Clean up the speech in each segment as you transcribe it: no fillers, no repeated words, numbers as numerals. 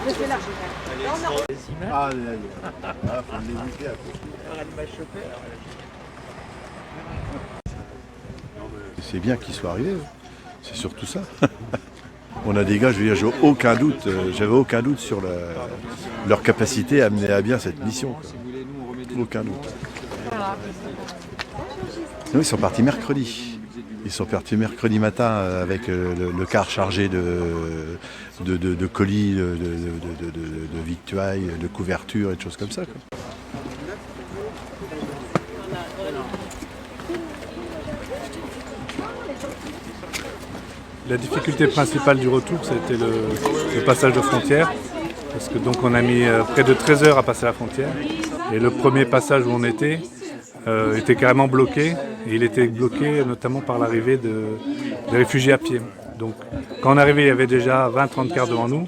Je suis là. Non, non. Ah, là, faut l'éviter à côté. C'est bien qu'ils soient arrivés, c'est surtout ça. On a des gars, je veux dire, j'avais aucun doute sur leur capacité à mener à bien cette mission, quoi. Aucun doute. Non, ils sont partis mercredi. Ils sont partis mercredi matin avec le car chargé de colis, de victuailles, de couvertures et de choses comme ça, quoi. La difficulté principale du retour, c'était le passage de frontière, parce que donc on a mis près de 13 heures à passer la frontière. Et le premier passage où on était carrément bloqué, et il était bloqué notamment par l'arrivée des réfugiés à pied. Donc quand on arrivait, il y avait déjà 20-30 cars devant nous,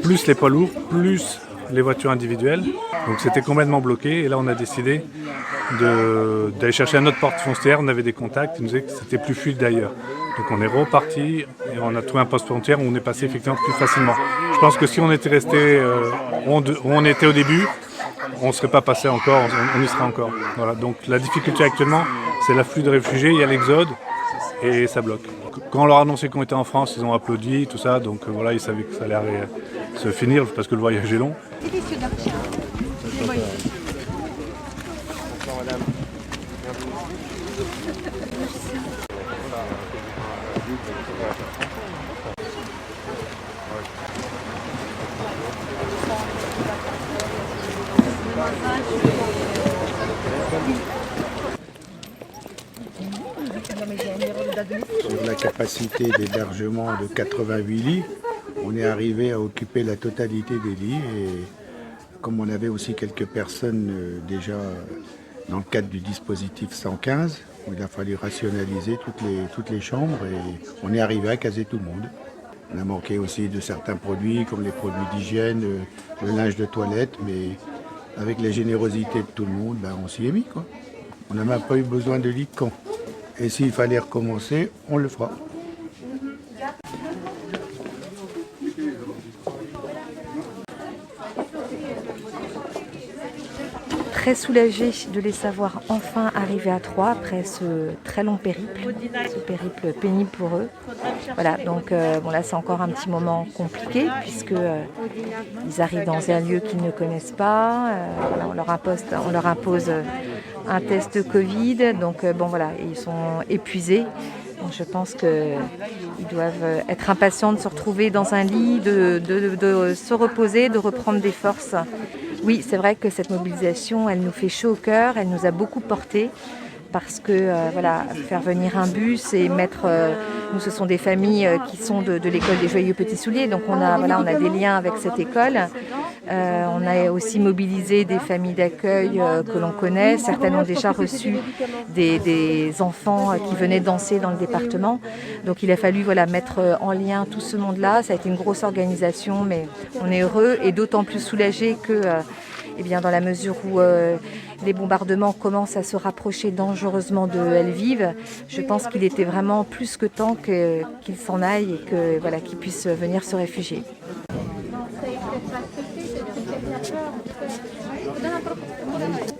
plus les poids lourds, plus les voitures individuelles. Donc c'était complètement bloqué, et là on a décidé d'aller chercher un autre porte frontière. On avait des contacts, ils nous disaient que c'était plus fluide d'ailleurs. Donc on est reparti et on a trouvé un poste frontière où on est passé effectivement plus facilement. Je pense que si on était resté où on était au début, on ne serait pas passé encore, on y serait encore. Voilà. Donc la difficulté actuellement, c'est l'afflux de réfugiés, il y a l'exode et ça bloque. Quand on leur a annoncé qu'on était en France, ils ont applaudi, tout ça, donc voilà, ils savaient que ça allait se finir parce que le voyage est long. Sur la capacité d'hébergement de 88 lits, on est arrivé à occuper la totalité des lits et comme on avait aussi quelques personnes déjà dans le cadre du dispositif 115, il a fallu rationaliser toutes les chambres et on est arrivé à caser tout le monde. On a manqué aussi de certains produits comme les produits d'hygiène, le linge de toilette, mais avec la générosité de tout le monde, on s'y est mis, quoi. On n'a même pas eu besoin de lit de camp. Et s'il fallait recommencer, on le fera. Très soulagée de les savoir enfin arriver à Troyes après ce très long périple, ce périple pénible pour eux. Voilà, donc bon là c'est encore un petit moment compliqué puisque ils arrivent dans un lieu qu'ils ne connaissent pas. Voilà, on leur impose un test Covid, donc bon voilà, ils sont épuisés. Donc je pense qu'ils doivent être impatients de se retrouver dans un lit, de se reposer, de reprendre des forces. Oui, c'est vrai que cette mobilisation, elle nous fait chaud au cœur, elle nous a beaucoup porté parce que voilà, faire venir un bus et mettre, nous ce sont des familles qui sont de l'école des Joyeux Petits Souliers, donc on a des liens avec cette école. On a aussi mobilisé des familles d'accueil que l'on connaît. Certaines ont déjà reçu des enfants qui venaient danser dans le département. Donc il a fallu mettre en lien tout ce monde-là. Ça a été une grosse organisation, mais on est heureux et d'autant plus soulagés que dans la mesure où les bombardements commencent à se rapprocher dangereusement de Lviv, je pense qu'il était vraiment plus que temps qu'ils s'en aillent et qu'ils puissent venir se réfugier.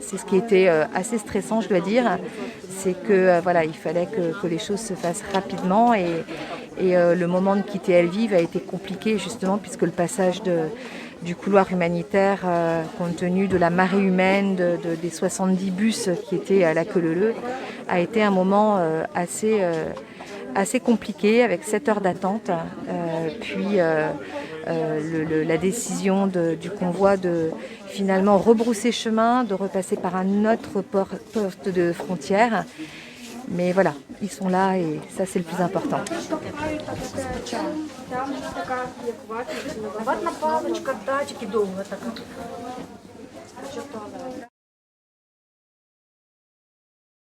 C'est ce qui était assez stressant, je dois dire, c'est que il fallait que les choses se fassent rapidement et le moment de quitter Lviv a été compliqué justement puisque le passage du couloir humanitaire, compte tenu de la marée humaine, des 70 bus qui étaient à la queue leu-leu, a été un moment assez compliqué avec 7 heures d'attente, puis la décision du convoi de finalement rebrousser chemin, de repasser par un autre poste de frontière. Mais voilà, ils sont là et ça c'est le plus important.